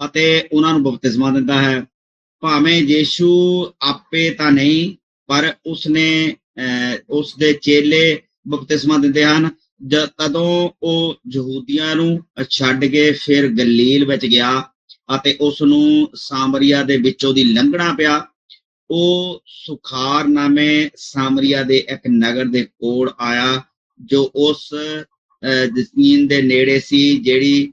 ਅਤੇ ਉਹਨਾਂ ਨੂੰ ਬਪਤਿਸਮਾ ਦਿੰਦਾ ਹੈ। ਭਾਵੇਂ ਯੀਸ਼ੂ ਆਪੇ ਤਾਂ ਨਹੀਂ, ਪਰ ਉਸਦੇ ਚੇਲੇ ਬਪਤਿਸਮਾ ਦਿੰਦੇ ਹਨ। ਤਦੋਂ ਉਹ ਯਹੂਦੀਆਂ ਨੂੰ ਛੱਡ ਕੇ ਫਿਰ ਗਲੀਲ ਵਿੱਚ ਗਿਆ ਅਤੇ ਉਸ ਨੂੰ ਸਾਮਰੀਆ ਦੇ ਵਿੱਚੋਂ ਦੀ ਲੰਘਣਾ ਪਿਆ। ਉਹ ਸੁਖਾਰ ਨਾਮੇ ਸਾਮਰੀਆ ਦੇ ਇੱਕ ਨਗਰ ਦੇ ਕੋਲ ਆਇਆ, ਜੋ ਉਸ ਜਸੀਨ ਦੇ ਨੇੜੇ ਸੀ, ਜਿਹੜੀ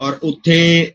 ਔਰ ਉੱਥੇ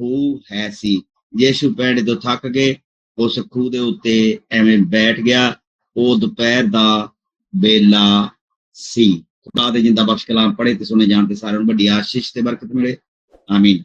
ਖੂਹ ਹੈ ਸੀ। ਯੀਸ਼ੂ ਪੈਂਡੇ ਤੋਂ ਥੱਕ ਕੇ ਉਸ ਖੂਹ ਦੇ ਉੱਤੇ ਐਵੇਂ ਬੈਠ ਗਿਆ। ਉਹ ਦੁਪਹਿਰ ਦਾ ਵੇਲਾ ਸੀ। ਖੁਦਾ ਦੇ ਜਿੰਦਾ ਬਖਸ਼ ਕਲਾਮ ਪੜ੍ਹੇ ਤੇ ਸੁਣੇ ਜਾਣ ਤੇ ਸਾਰਿਆਂ ਨੂੰ ਵੱਡੀ ਆਸ਼ੀਸ਼ ਤੇ ਬਰਕਤ ਮਿਲੇ। ਆਮੀਨ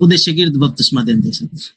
ਉਹਦੇ ਸ਼ਾਗਿਰਦ ਬਪਤਿਸਮਾ ਦਿੰਦੇ ਸਨ।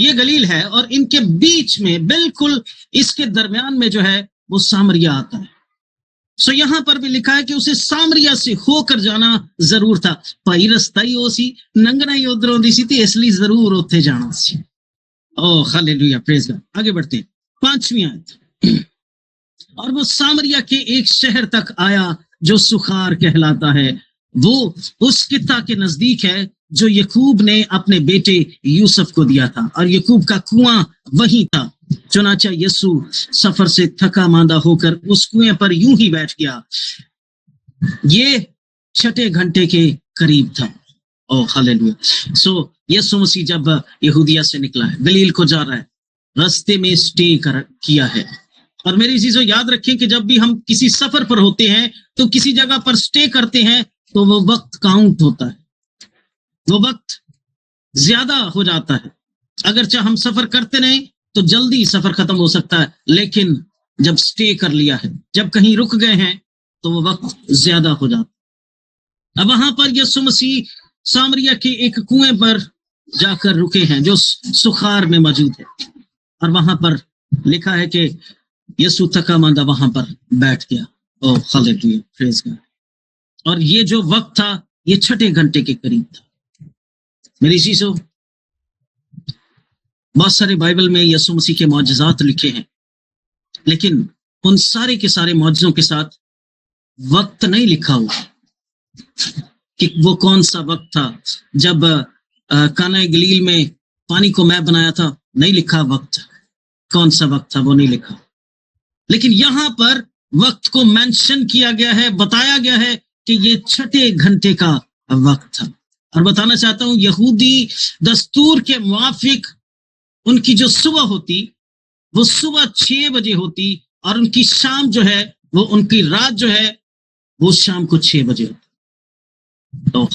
یہ گلیل ہے اور ان کے بیچ میں بالکل اس کے درمیان میں جو ہے وہ سامریا آتا ہے. سو یہاں پر بھی لکھا ہے کہ اسے سامریا سے ہو کر جانا ضرور تھا. بھائی رستہ ہی ہو سی ننگنا ہی ادھر ہوتی سی تھی اس لیے ضرور اتنے جانا سی. او ہاللیلویا پریز گاڈ. آگے بڑھتے ہیں 5ویں آیت. اور وہ سامریا کے ایک شہر تک آیا جو سخار کہلاتا ہے. وہ اس قطع کے نزدیک ہے جو یعقوب نے اپنے بیٹے یوسف کو دیا تھا اور یعقوب کا کنواں وہیں تھا. چنانچہ یسوع سفر سے تھکا ماندہ ہو کر اس کنویں پر یوں ہی بیٹھ گیا. یہ 6 گھنٹے کے قریب تھا. او ہاللیلویا. سو یسوع مسیح جب یہودیہ سے نکلا ہے گلیل کو جا رہا ہے رستے میں اسٹے کیا ہے. اور میری چیزوں یاد رکھیں کہ جب بھی ہم کسی سفر پر ہوتے ہیں تو کسی جگہ پر اسٹے کرتے ہیں تو وہ وقت کاؤنٹ ہوتا ہے, وہ وقت زیادہ ہو جاتا ہے. اگرچہ ہم سفر کرتے نہیں تو جلدی سفر ختم ہو سکتا ہے, لیکن جب اسٹے کر لیا ہے, جب کہیں رک گئے ہیں تو وہ وقت زیادہ ہو جاتا ہے. اب وہاں پر یسوع مسیح سامریا کے ایک کنویں پر جا کر رکے ہیں جو سخار میں موجود ہے, اور وہاں پر لکھا ہے کہ یسوع تھکا ماندہ وہاں پر بیٹھ گیا. او ہاللیلویا پریز گاڈ. اور یہ جو وقت تھا یہ 6 گھنٹے کے قریب تھا. میری چیزوں بہت سارے بائبل میں یسوع مسیح کے معجزات لکھے ہیں, لیکن ان سارے کے سارے معجزوں کے ساتھ وقت نہیں لکھا ہوا کہ وہ کون سا وقت تھا جب کانا گلیل میں پانی کو میں بنایا تھا. نہیں لکھا وقت, کون سا وقت تھا وہ نہیں لکھا. لیکن یہاں پر وقت کو مینشن کیا گیا ہے, بتایا گیا ہے کہ یہ 6 گھنٹے کا وقت تھا. اور بتانا چاہتا ہوں یہودی دستور کے موافق ان کی جو صبح ہوتی وہ صبح 6 بجے ہوتی, اور ان کی شام جو ہے وہ ان کی رات جو ہے وہ شام کو 6 بجے ہوتی. تو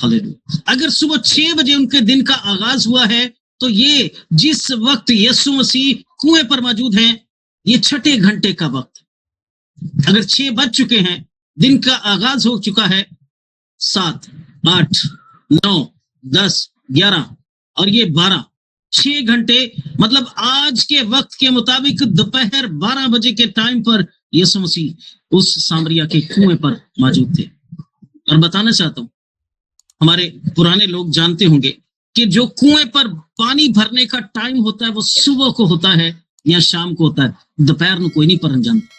اگر صبح 6 بجے ان کے دن کا آغاز ہوا ہے تو یہ جس وقت یسوع مسیح کنویں پر موجود ہیں یہ 6 گھنٹے کا وقت. اگر 6 بج چکے ہیں, دن کا آغاز ہو چکا ہے, 7, 8, 9, 10, 11 اور یہ 12, 6 گھنٹے, مطلب آج کے وقت کے مطابق دوپہر 12 بجے کے ٹائم پر یسوع مسیح اس سامریا کے کنویں پر موجود تھے. اور بتانا چاہتا ہوں ہمارے پرانے لوگ جانتے ہوں گے کہ جو کنویں پر پانی بھرنے کا ٹائم ہوتا ہے وہ صبح کو ہوتا ہے یا شام کو ہوتا ہے, دوپہر میں کوئی نہیں پرن جانتا.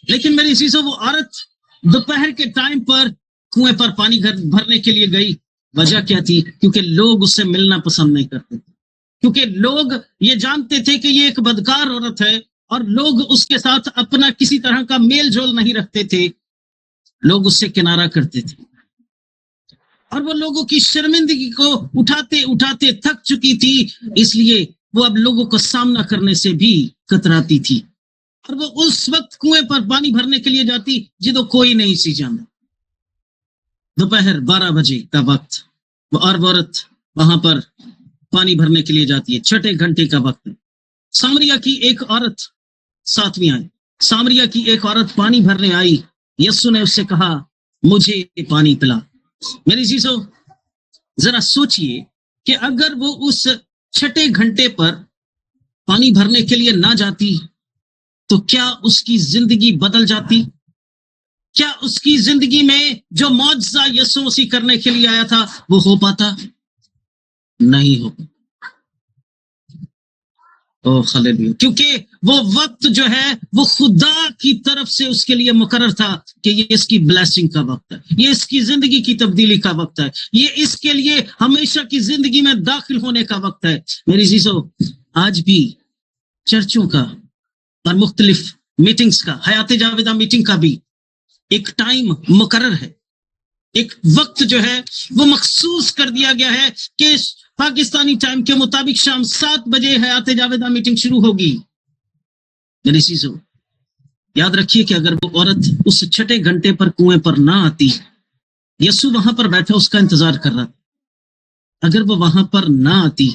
لیکن میری چیزوں وہ عورت دوپہر کے ٹائم پر کنویں پر پانی بھرنے کے لیے گئی. وجہ کیا تھی؟ کیونکہ لوگ اس سے ملنا پسند نہیں کرتے تھے, کیونکہ لوگ یہ جانتے تھے کہ یہ ایک بدکار عورت ہے اور لوگ اس کے ساتھ اپنا کسی طرح کا میل جول نہیں رکھتے تھے, لوگ اس سے کنارہ کرتے تھے. اور وہ لوگوں کی شرمندگی کو اٹھاتے اٹھاتے تھک چکی تھی, اس لیے وہ اب لوگوں کا سامنا کرنے سے بھی کتراتی تھی. اور وہ اس وقت کنویں پر پانی بھرنے کے لیے جاتی جدو کوئی نہیں سی جانتا. دوپہر 12 بجے کا وقت, وہ عورت وہاں پر پانی بھرنے کے لیے جاتی ہے. 6 گھنٹے کا وقت. سامریا کی ایک عورت, 7ویں آئی, سامریا کی ایک عورت پانی بھرنے آئی. یسوع نے اس سے کہا مجھے پانی پلا. میری چیزوں ذرا سوچئے کہ اگر وہ اس 6 گھنٹے پر پانی بھرنے کے لیے نہ جاتی تو کیا اس کی زندگی بدل جاتی؟ کیا اس کی زندگی میں جو معجزہ یسوع مسیح کرنے کے لیے آیا تھا وہ ہو پاتا؟ نہیں ہو. او ہاللیلویا. کیونکہ وہ وقت جو ہے وہ خدا کی طرف سے اس کے لیے مقرر تھا کہ یہ اس کی بلیسنگ کا وقت ہے, یہ اس کی زندگی کی تبدیلی کا وقت ہے, یہ اس کے لیے ہمیشہ کی زندگی میں داخل ہونے کا وقت ہے. میری عزیزو آج بھی چرچوں کا اور مختلف میٹنگز کا, حیات جاویدہ میٹنگ کا بھی ایک ٹائم مقرر ہے, ایک وقت جو ہے وہ مخصوص کر دیا گیا ہے کہ پاکستانی ٹائم کے مطابق شام 7 بجے حیات جاویدہ میٹنگ شروع ہوگی. میری چیزوں یاد رکھیے کہ اگر وہ عورت اس 6 گھنٹے پر کنویں پر نہ آتی, یسوع وہاں پر بیٹھا اس کا انتظار کر رہا تھا, اگر وہ وہاں پر نہ آتی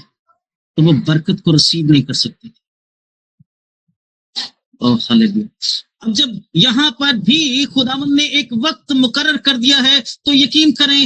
تو وہ برکت کو رسیو نہیں کر سکتی تھی. اب جب یہاں پر بھی خداوند نے ایک وقت مقرر کر دیا ہے تو یقین کریں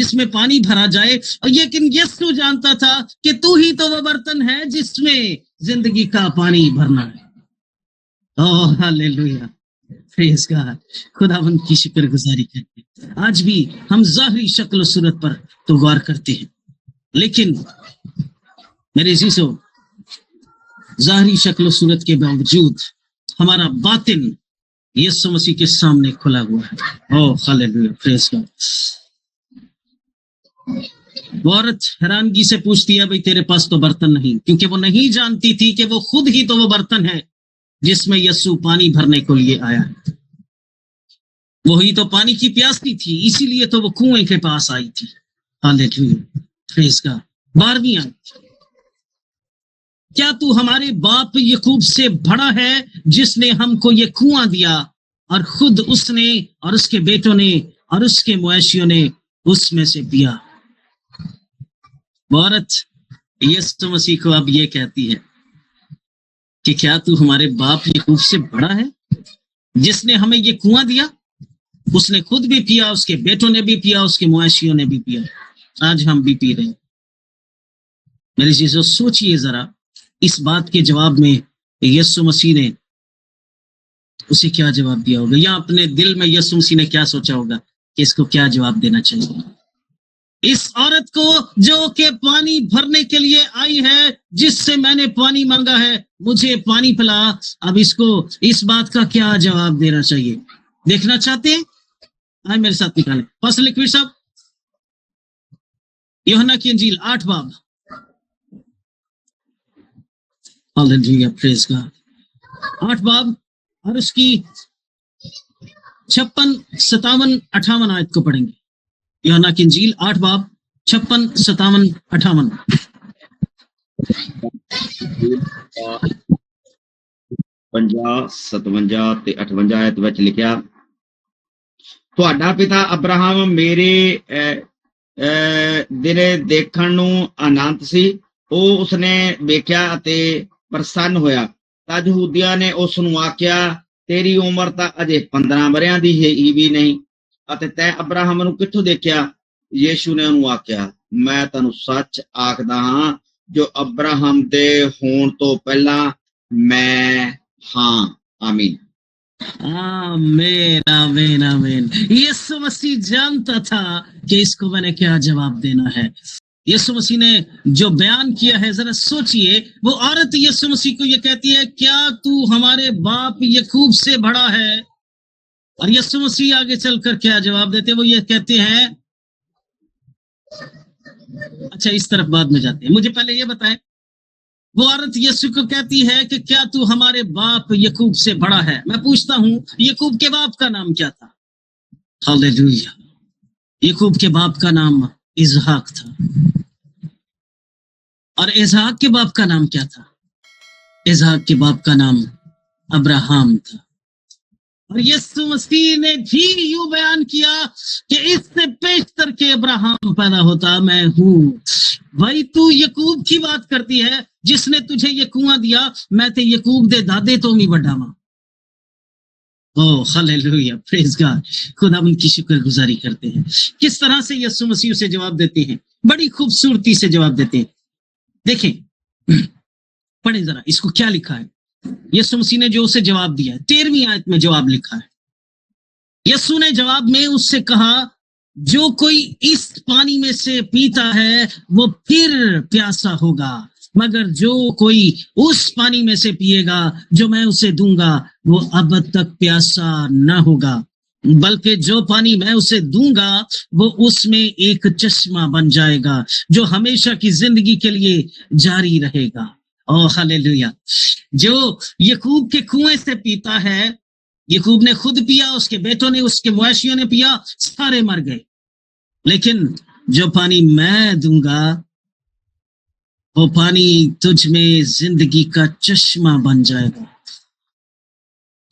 جس میں پانی بھرا جائے، اور لیکن یسوع جانتا تھا کہ تو ہی تو وہ برتن ہے جس میں زندگی کا پانی بھرنا ہے۔ اوہ ہاللیلویا، پریز گاڈ، خداوند کی شکر گزاری کرتے ہیں۔ آج بھی ہم ظاہری شکل و صورت پر تو غور کرتے ہیں، لیکن میرے عزیزو، ظاہری شکل و صورت کے باوجود ہمارا باطن یسوع مسیح کے سامنے کھلا ہوا ہے۔ اوہ ہاللیلویا، پریز گاڈ۔ وہ عورت حیرانگی سے پوچھتی ہے، بھئی تیرے پاس تو برتن نہیں، کیونکہ وہ نہیں جانتی تھی کہ وہ خود ہی تو وہ برتن ہے جس میں یسوع پانی بھرنے کو لیے آیا ہے۔ وہی تو پانی کی پیاسی تھی، اسی لیے تو وہ کنویں کے پاس آئی تھی۔ ہاللیلویا، پریز گاڈ۔ 12ویں آیت، کیا تو ہمارے باپ یعقوب سے بڑا ہے جس نے ہم کو یہ کنواں دیا، اور خود اس نے اور اس کے بیٹوں نے اور اس کے مویشیوں نے اس میں سے پیا۔ وہ عورت یسوع مسیح کو اب یہ کہتی ہے کہ کیا تو ہمارے باپ یعقوب سے بڑا ہے جس نے ہمیں یہ کنواں دیا؟ اس نے خود بھی پیا، اس کے بیٹوں نے بھی پیا، اس کے مویشیوں نے بھی پیا، آج ہم بھی پی رہے ہیں۔ میری چیزوں، سوچئے ذرا اس بات کے جواب میں یسوع مسیح نے اسے کیا جواب دیا ہوگا، یا اپنے دل میں یسوع مسیح نے کیا سوچا ہوگا کہ اس کو کیا جواب دینا چاہیے۔ اس عورت کو جو کہ پانی بھرنے کے لیے آئی ہے، جس سے میں نے پانی مانگا ہے، مجھے پانی پلا، اب اس کو اس بات کا کیا جواب دینا چاہیے؟ دیکھنا چاہتے ہیں؟ آئے میرے ساتھ نکالیں پاسٹر لکھویر صاحب، یوحنا کی انجیل 8 باب۔ ہاللیلویا، پریز گاڈ۔ 8 باب اور اس کی 56، 57، 58 آیت کو پڑھیں گے۔ یوحنا کی انجیل 8 باب 56، 57، 58۔ 50, 57 ਤੇ 58 ਆਇਤ ਵਿੱਚ ਲਿਖਿਆ, ਤੁਹਾਡਾ ਪਿਤਾ ਅਬਰਾਹਮ ਮੇਰੇ ਦਿਨੇ ਦੇਖਣ ਨੂੰ ਅਨੰਤ ਸੀ, ਉਹ ਉਸਨੇ ਵੇਖਿਆ ਅਤੇ ਪ੍ਰਸੰਨ ਹੋਇਆ। ਤਾਂ ਯਹੂਦੀਆਂ ਨੇ ਉਸ ਨੂੰ ਆਖਿਆ, ਤੇਰੀ ਉਮਰ ਤਾਂ ਅਜੇ 15 ਵਰਿਆਂ ਦੀ ਹੀ ਵੀ ਨਹੀਂ, ਅਤੇ ਤੈਂ ਅਬਰਾਹਮ ਨੂੰ ਕਿੱਥੋਂ ਦੇਖਿਆ? ਯੀਸ਼ੂ ਨੇ ਉਹਨੂੰ ਆਖਿਆ, ਮੈਂ ਤੁਹਾਨੂੰ ਸੱਚ ਆਖਦਾ ਹਾਂ, ਜੋ ਅਬਰਾਹਮ ਦੇ ਹੋਣ ਤੋਂ ਪਹਿਲਾਂ ਮੈਂ ہاں، آمین آمین آمین آمین۔ یسوع مسیح جانتا تھا کہ اس کو میں نے کیا جواب دینا ہے۔ یسوع مسیح نے جو بیان کیا ہے، ذرا سوچئے، وہ عورت یسوع مسیح کو یہ کہتی ہے، کیا تو ہمارے باپ یعقوب سے بڑا ہے؟ اور یسوع مسیح آگے چل کر کیا جواب دیتے؟ وہ یہ کہتے ہیں، اچھا اس طرف بعد میں جاتے ہیں، مجھے پہلے یہ بتائیں، وہ عورت یسوع کو کہتی ہے کہ کیا تو ہمارے باپ یعقوب سے بڑا ہے؟ میں پوچھتا ہوں، یعقوب کے باپ کا نام کیا تھا؟ ہاللیلویا، یعقوب کے باپ کا نام اسحاق تھا، اور اسحاق کے باپ کا نام کیا تھا؟ اسحاق کے باپ کا نام ابراہم تھا۔ اور یسوع مسیح نے بھی یوں بیان کیا کہ اس سے پیشتر کے ابراہم پیدا ہوتا میں ہوں۔ بھائی تو یعقوب کی بات کرتی ہے جس نے تجھے یہ کنواں دیا، میں تے یعقوب دے دادے تو نہیں بڑھا ماں۔ او ہاللیلویا، پریز گاڈ، خدا ان کی شکر گزاری کرتے ہیں۔ کس طرح سے یسوع مسیح سے جواب دیتے ہیں؟ بڑی خوبصورتی سے جواب دیتے ہیں۔ دیکھیں، پڑھیں ذرا اس کو کیا لکھا ہے۔ یسوع مسیح نے جو اسے جواب دیا ہے، 13ویں آیت میں جواب لکھا ہے۔ یسوع نے جواب میں اس سے کہا، جو کوئی اس پانی میں سے پیتا ہے وہ پھر پیاسا ہوگا، مگر جو کوئی اس پانی میں سے پیے گا جو میں اسے دوں گا وہ اب تک پیاسا نہ ہوگا، بلکہ جو پانی میں اسے دوں گا وہ اس میں ایک چشمہ بن جائے گا جو ہمیشہ کی زندگی کے لیے جاری رہے گا۔ او ہاللیلویا، جو یعقوب کے کنویں سے پیتا ہے، یعقوب نے خود پیا، اس کے بیٹوں نے، اس کے مویشیوں نے پیا، سارے مر گئے، لیکن جو پانی میں دوں گا وہ پانی تجھ میں زندگی کا چشمہ بن جائے گا،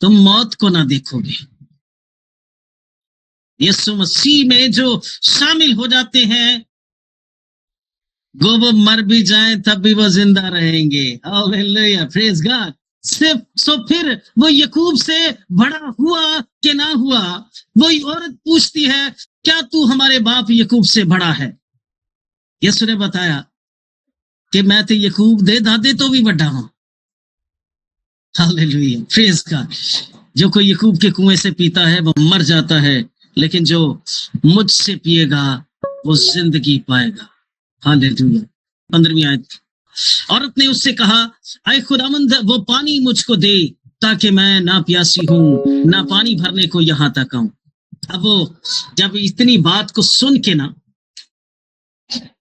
تم موت کو نہ دیکھو گے۔ یسوع مسیح میں جو شامل ہو جاتے ہیں، گو وہ مر بھی جائیں تب بھی وہ زندہ رہیں گے۔ ہاللیلویا، پریز گاڈ۔ سو پھر وہ یعقوب سے بڑا ہوا کہ نہ ہوا؟ وہی عورت پوچھتی ہے، کیا تو ہمارے باپ یعقوب سے بڑا ہے؟ یسوع نے بتایا کہ میں تو یعقوب دے دادے تو بھی بڑا ہوں. ہاللیلویا، پریز گاڈ. جو کوئی یعقوب کے کنویں سے پیتا ہے وہ مر جاتا ہے، لیکن جو مجھ سے پیے گا وہ زندگی پائے گا. ہاللیلویا. 15ویں آیت. عورت نے اس سے کہا، اے خداوند وہ پانی مجھ کو دے تاکہ میں نہ پیاسی ہوں نہ پانی بھرنے کو یہاں تک آؤں. اب وہ جب اتنی بات کو سن کے نا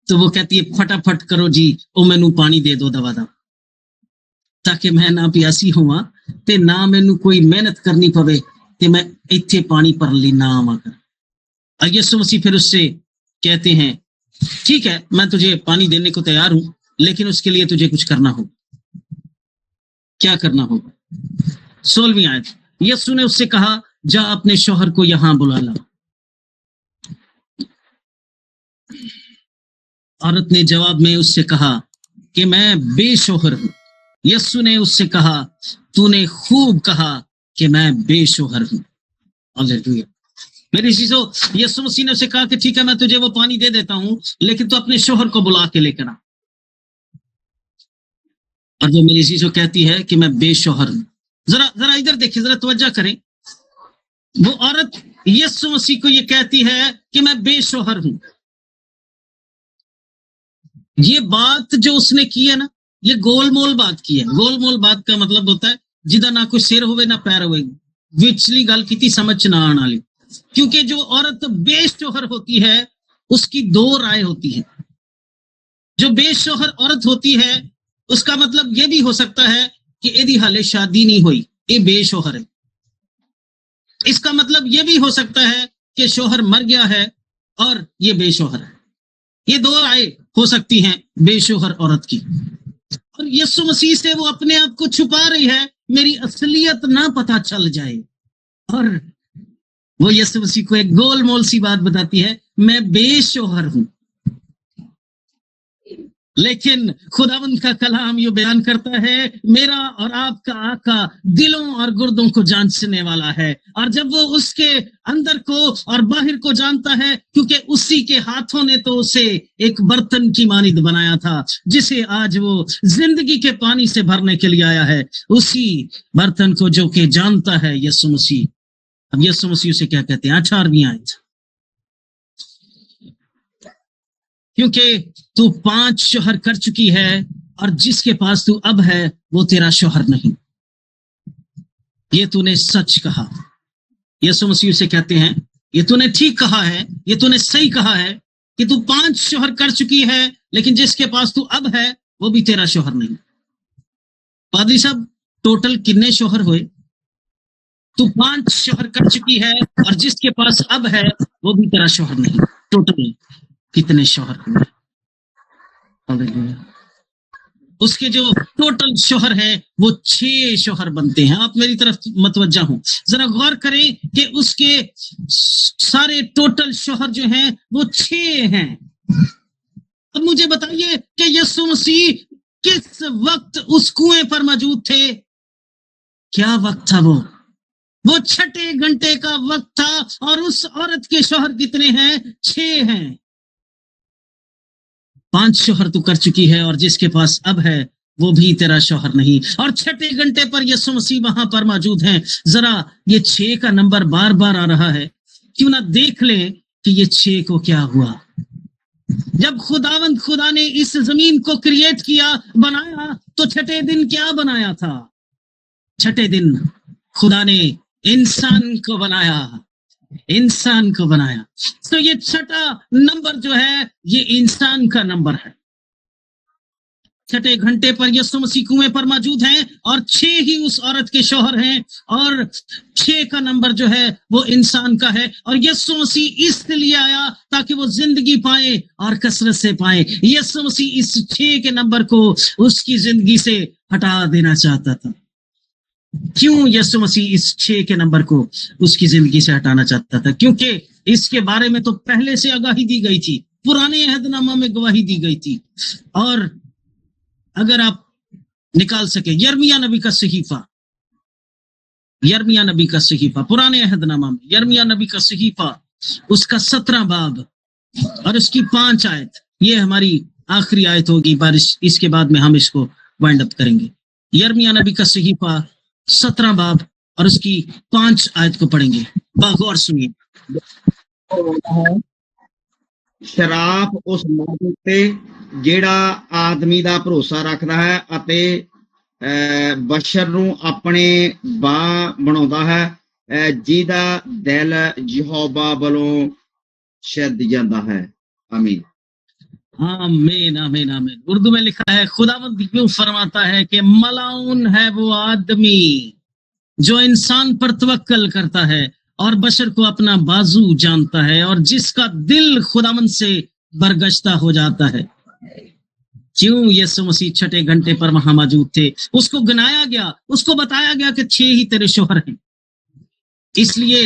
تو وہ کہتی ہے پھٹافٹ کرو جی او مینوں پانی دے دو دوا دا، تاکہ میں نہ پیاسی ہوا تے نہ مینوں کوئی محنت کرنی پوے تے میں ایتھے پانی پر لینا آواں کر. یسوع مسیح پھر اس سے کہتے ہیں ٹھیک ہے میں تجھے پانی دینے کو تیار ہوں، لیکن اس کے لیے تجھے کچھ کرنا ہوگا. کیا کرنا ہوگا؟ 16ویں آیت. یسوع نے اس سے کہا جا اپنے شوہر کو یہاں بلا لا. عورت نے جواب میں اس سے کہا کہ میں بے شوہر ہوں. یسوع نے اس سے کہا تو نے خوب کہا کہ میں بے شوہر ہوں. ہاللیلویا. میری چیزوں، یسوع مسیح نے اسے کہا کہ ٹھیک ہے میں تجھے وہ پانی دے دیتا ہوں، لیکن تو اپنے شوہر کو بلا کے لے کر آ. اور جو میری چیزوں کہتی ہے کہ میں بے شوہر ہوں. ذرا ادھر دیکھیں، ذرا توجہ کریں. وہ عورت یسوع مسیح کو یہ کہتی ہے کہ میں بے شوہر ہوں. یہ بات جو اس نے کی ہے نا، یہ گول مول بات کی ہے. گول مول بات کا مطلب ہوتا ہے جدہ نہ کوئی سر ہوئے نہ پیر ہوئے، وچلی گل کیتی سمجھ نہ آنا لی. کیونکہ جو عورت بے شوہر ہوتی ہے اس کی دو رائے ہوتی ہے. جو بے شوہر عورت ہوتی ہے اس کا مطلب یہ بھی ہو سکتا ہے کہ ایدی حالے شادی نہیں ہوئی، یہ بے شوہر ہے. اس کا مطلب یہ بھی ہو سکتا ہے کہ شوہر مر گیا ہے اور یہ بے شوہر ہے. یہ دو رائے ہو سکتی ہیں بے شوہر عورت کی. اور یسوع مسیح سے وہ اپنے آپ کو چھپا رہی ہے، میری اصلیت نہ پتہ چل جائے. اور وہ یسوع مسیح کو ایک گول مول سی بات بتاتی ہے، میں بے شوہر ہوں. لیکن خداوند کا کلام یہ بیان کرتا ہے میرا اور آپ کا آقا دلوں اور گردوں کو جانچنے والا ہے. اور جب وہ اس کے اندر کو اور باہر کو جانتا ہے، کیونکہ اسی کے ہاتھوں نے تو اسے ایک برتن کی مانند بنایا تھا جسے آج وہ زندگی کے پانی سے بھرنے کے لیے آیا ہے، اسی برتن کو جو کہ جانتا ہے یسوع مسیح. اب یسوع مسیح سے کیا کہتے ہیں؟ 18ویں آیت. کیونکہ تو 5 شوہر کر چکی ہے اور جس کے پاس تو اب ہے وہ تیرا شوہر نہیں. یہ تو نے سچ کہا. یسوع مسیح سے کہتے ہیں یہ تو نے ٹھیک کہا ہے، یہ تو نے صحیح کہا ہے کہ تو 5 شوہر کر چکی ہے، لیکن جس کے پاس تو اب ہے وہ بھی تیرا شوہر نہیں. پادری صاحب ٹوٹل کتنے شوہر ہوئے؟ تو 5 شوہر کر چکی ہے اور جس کے پاس اب ہے وہ بھی تیرا شوہر نہیں. ٹوٹل کتنے شوہر ہوئے؟ اس کے جو ٹوٹل شوہر ہیں وہ 6 شوہر بنتے ہیں. آپ میری طرف متوجہ ہوں، ذرا غور کریں کہ اس کے سارے ٹوٹل شوہر جو ہیں وہ 6 ہیں. اب مجھے بتائیے کہ یسوع مسیح کس وقت اس کنویں پر موجود تھے؟ کیا وقت تھا؟ وہ 6 گھنٹے کا وقت تھا. اور اس عورت کے شوہر کتنے ہیں؟ 6 ہیں. 5 شوہر تو کر چکی ہے اور جس کے پاس اب ہے وہ بھی تیرا شوہر نہیں. اور 6 گھنٹے پر یسوع مسیح وہاں پر موجود ہیں. ذرا یہ 6 کا نمبر بار بار آ رہا ہے، کیوں نہ دیکھ لیں کہ یہ 6 کو کیا ہوا. جب خدا نے اس زمین کو کریٹ کیا، بنایا، تو 6 دن کیا بنایا تھا؟ 6 دن خدا نے انسان کو بنایا. تو یہ 6 نمبر جو ہے یہ انسان کا نمبر ہے. 6 گھنٹے پر یسوع مسیح کنویں پر موجود ہیں اور 6 ہی اس عورت کے شوہر ہیں، اور 6 کا نمبر جو ہے وہ انسان کا ہے. اور یسوع مسیح اس لیے آیا تاکہ وہ زندگی پائے اور کثرت سے پائے. یسوع مسیح اس 6 کے نمبر کو اس کی زندگی سے ہٹا دینا چاہتا تھا. کیوں یسوع مسیح اس 6 کے نمبر کو اس کی زندگی سے ہٹانا چاہتا تھا؟ کیونکہ اس کے بارے میں تو پہلے سے آگاہی دی گئی تھی، پرانے عہد نامہ میں گواہی دی گئی تھی. اور اگر آپ نکال سکیں یرمیہ نبی کا صحیفہ، پرانے عہد نامہ میں یرمیہ نبی کا صحیفہ اس کا 17 باب اور اس کی 5 آیت، یہ ہماری آخری آیت ہوگی، اس کے بعد میں ہم اس کو وائنڈ اپ کریں گے۔ یرمیہ نبی کا صحیفہ 17 باب اور اس کی 5 آیت کو پڑھیں گے، باغور سنیے۔ ਸ਼ਰਾਪ ਉਸ ਮੌਤ ਉੱਤੇ ਜਿਹੜਾ ਆਦਮੀ ਦਾ ਭਰੋਸਾ ਰੱਖਦਾ ਹੈ ਅਤੇ ਬਸ਼ਰ ਨੂੰ ਆਪਣੇ ਬਾਹ ਬਣਾਉਂਦਾ ਹੈ, ਜਿਹਦਾ ਦਿਲ ਯਹੋਵਾ ਵੱਲੋਂ ਸ਼ਿਦ ਜਾਂਦਾ ہے۔ آمین۔ آمین آمین آمین۔ اردو میں لکھا ہے، خداوند یوں فرماتا ہے کہ ملعون ہے وہ آدمی جو انسان پر توکل کرتا ہے اور بشر کو اپنا بازو جانتا ہے اور جس کا دل خداوند سے برگشتہ ہو جاتا ہے۔ کیوں یسوع مسیح 6 گھنٹے پر وہاں موجود تھے، اس کو گنایا گیا، اس کو بتایا گیا کہ 6 ہی تیرے شوہر ہیں، اس لیے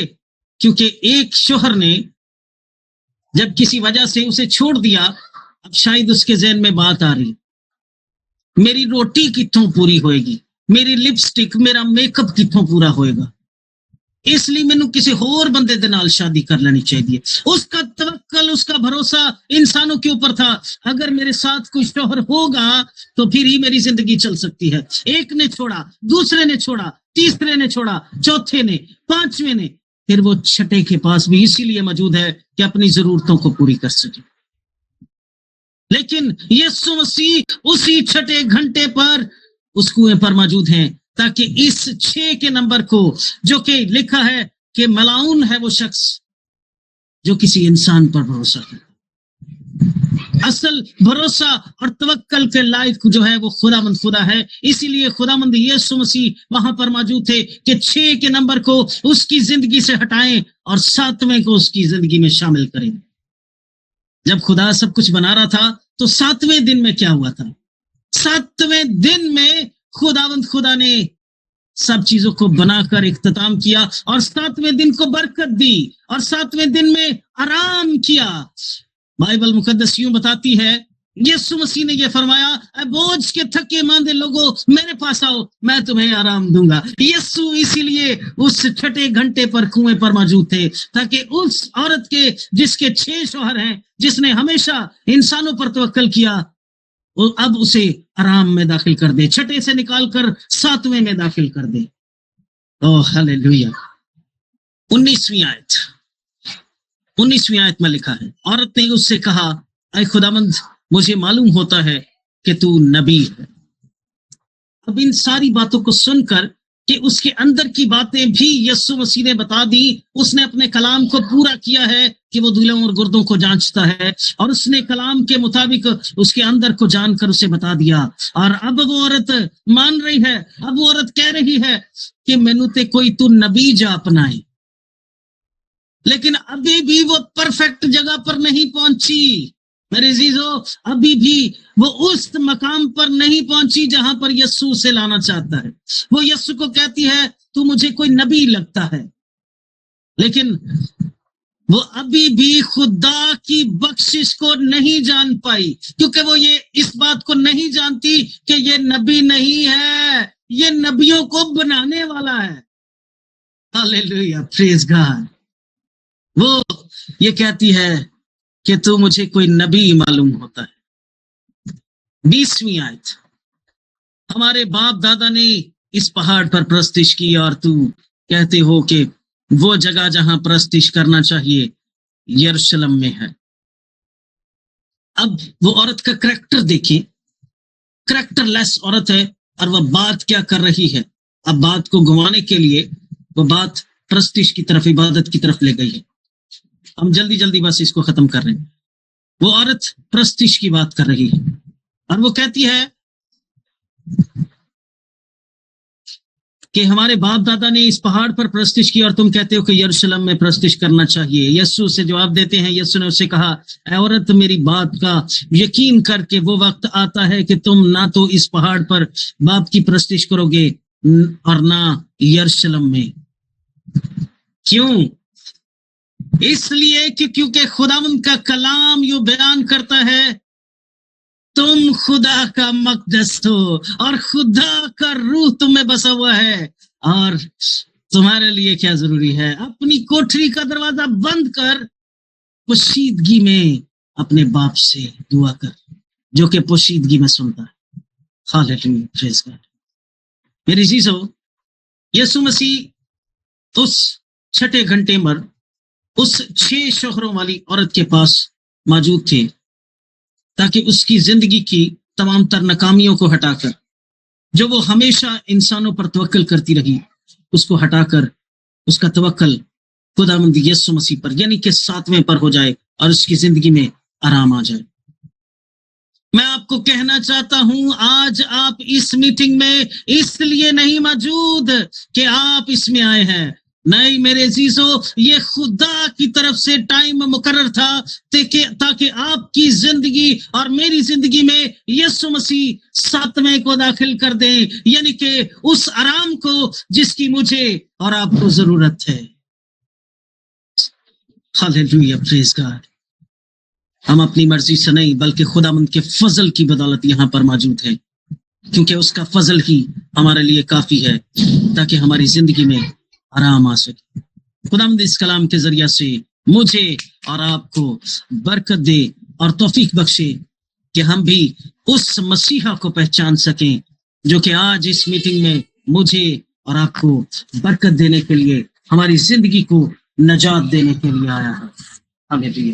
کیونکہ ایک شوہر نے جب کسی وجہ سے اسے چھوڑ دیا، اب شاید اس کے ذہن میں بات آ رہی، میری روٹی کتوں پوری ہوئے گی، میری لپسٹک، میرا میک اپ کتوں پورا ہوئے گا، اس لیے مینوں کسی اور بندے دے نال شادی کر لینی چاہیے۔ اس کا توکل، اس کا بھروسہ انسانوں کے اوپر تھا، اگر میرے ساتھ کوئی شوہر ہوگا تو پھر ہی میری زندگی چل سکتی ہے۔ ایک نے چھوڑا، دوسرے نے چھوڑا، تیسرے نے چھوڑا، چوتھے نے، 5ویں نے، پھر وہ 6 کے پاس بھی اسی لیے موجود ہے کہ اپنی ضرورتوں کو پوری کر سکے۔ لیکن یسوع مسیح اسی 6 گھنٹے پر اس کنویں پر موجود ہیں تاکہ اس 6 کے نمبر کو، جو کہ لکھا ہے کہ ملعون ہے وہ شخص جو کسی انسان پر بھروسہ کرے۔ اصل بھروسہ اور توکل کے لائق جو ہے وہ خداوند خدا ہے، اسی لیے خداوند یسوع مسیح وہاں پر موجود تھے کہ 6 کے نمبر کو اس کی زندگی سے ہٹائیں اور 7ویں کو اس کی زندگی میں شامل کریں۔ جب خدا سب کچھ بنا رہا تھا تو 7ویں دن میں کیا ہوا تھا؟ 7ویں دن میں خداوند خدا نے سب چیزوں کو بنا کر اختتام کیا اور 7ویں دن کو برکت دی اور 7ویں دن میں آرام کیا۔ بائبل مقدس یوں بتاتی ہے، یسوع مسیح نے یہ فرمایا، اے بوجھ کے تھکے ماندے لوگوں میرے پاس آؤ، میں تمہیں آرام دوں گا۔ یسوع اسی لیے اس 6 گھنٹے پر کنویں پر موجود تھے تاکہ اس عورت کے جس کے 6 شوہر ہیں، جس نے ہمیشہ انسانوں پر توکل کیا، وہ اب اسے آرام میں داخل کر دے، 6 سے نکال کر 7ویں میں داخل کر دے۔ او ہلیلویا۔ 19ویں آیت میں لکھا ہے، عورت نے اس سے کہا، اے خداوند مجھے معلوم ہوتا ہے کہ تو نبی ہے۔ اب ان ساری باتوں کو سن کر کہ اس کے اندر کی باتیں بھی یسوع مسیح نے بتا دی، اس نے اپنے کلام کو پورا کیا ہے کہ وہ دلوں اور گردوں کو جانچتا ہے، اور اس نے کلام کے مطابق اس کے اندر کو جان کر اسے بتا دیا۔ اور اب وہ عورت مان رہی ہے، اب وہ عورت کہہ رہی ہے کہ مینوں تے کوئی تو نبی جا اپنائے، لیکن ابھی بھی وہ پرفیکٹ جگہ پر نہیں پہنچی۔ میرے عزیزو، ابھی بھی وہ اس مقام پر نہیں پہنچی جہاں پر یسوع سے لانا چاہتا ہے۔ وہ یسوع کو کہتی ہے تو مجھے کوئی نبی لگتا ہے، لیکن وہ ابھی بھی خدا کی بخشش کو نہیں جان پائی، کیونکہ وہ یہ اس بات کو نہیں جانتی کہ یہ نبی نہیں ہے، یہ نبیوں کو بنانے والا ہے۔ ہاللیلویا، پریز گاڈ۔ وہ یہ کہتی ہے کہ تو مجھے کوئی نبی معلوم ہوتا ہے۔ 20ویں آیت، ہمارے باپ دادا نے اس پہاڑ پر پرستش کی اور تو کہتے ہو کہ وہ جگہ جہاں پرستش کرنا چاہیے یروشلم میں ہے۔ اب وہ عورت کا کریکٹر دیکھیں، کریکٹر لیس عورت ہے، اور وہ بات کیا کر رہی ہے۔ اب بات کو گنوانے کے لیے وہ بات پرستش کی طرف، عبادت کی طرف لے گئی ہے۔ ہم جلدی بس اس کو ختم کر رہے ہیں۔ وہ عورت پرستش کی بات کر رہی ہے اور وہ کہتی ہے کہ ہمارے باپ دادا نے اس پہاڑ پر پرستش کی اور تم کہتے ہو کہ یروشلم میں پرستش کرنا چاہیے۔ یسوع سے جواب دیتے ہیں، یسوع نے اسے کہا، اے عورت میری بات کا یقین کر کے وہ وقت آتا ہے کہ تم نہ تو اس پہاڑ پر باپ کی پرستش کرو گے اور نہ یروشلم میں۔ کیوں؟ اس لیے کہ کیونکہ خداوند کا کلام یوں بیان کرتا ہے، تم خدا کا مقدس ہو اور خدا کا روح تم میں بسا ہوا ہے، اور تمہارے لیے کیا ضروری ہے؟ اپنی کوٹری کا دروازہ بند کر پوشیدگی میں اپنے باپ سے دعا کر جو کہ پوشیدگی میں سنتا ہے. ہاللیلویہ، پریز گاڈ. میری عزیزو، یسوع مسیح اس چھٹے گھنٹے پر اس 6 شوہروں والی عورت کے پاس موجود تھے تاکہ اس کی زندگی کی تمام تر ناکامیوں کو ہٹا کر، جو وہ ہمیشہ انسانوں پر توکل کرتی رہی، اس کو ہٹا کر اس کا توکل خداوند یسوع مسیح پر یعنی کہ 7ویں پر ہو جائے اور اس کی زندگی میں آرام آ جائے. میں آپ کو کہنا چاہتا ہوں، آج آپ اس میٹنگ میں اس لیے نہیں موجود کہ آپ اس میں آئے ہیں. نہیں میرے عزیزو، یہ خدا کی طرف سے ٹائم مقرر تھا تاکہ آپ کی زندگی اور میری زندگی میں یسوع مسیح 7ویں کو داخل کر دیں، یعنی کہ اس آرام کو جس کی مجھے اور آپ کو ضرورت ہے. ہاللیلویہ، پریز گاڈ. ہم اپنی مرضی سے نہیں بلکہ خداوند کے فضل کی بدولت یہاں پر موجود ہے، کیونکہ اس کا فضل ہی ہمارے لیے کافی ہے تاکہ ہماری زندگی میں آرام آ سکے. خداوند اس کلام کے ذریعہ سے مجھے اور آپ کو برکت دے اور توفیق بخشے کہ ہم بھی اس مسیحا کو پہچان سکیں جو کہ آج اس میٹنگ میں مجھے اور آپ کو برکت دینے کے لیے، ہماری زندگی کو نجات دینے کے لیے آیا ہے. ہمیں بھی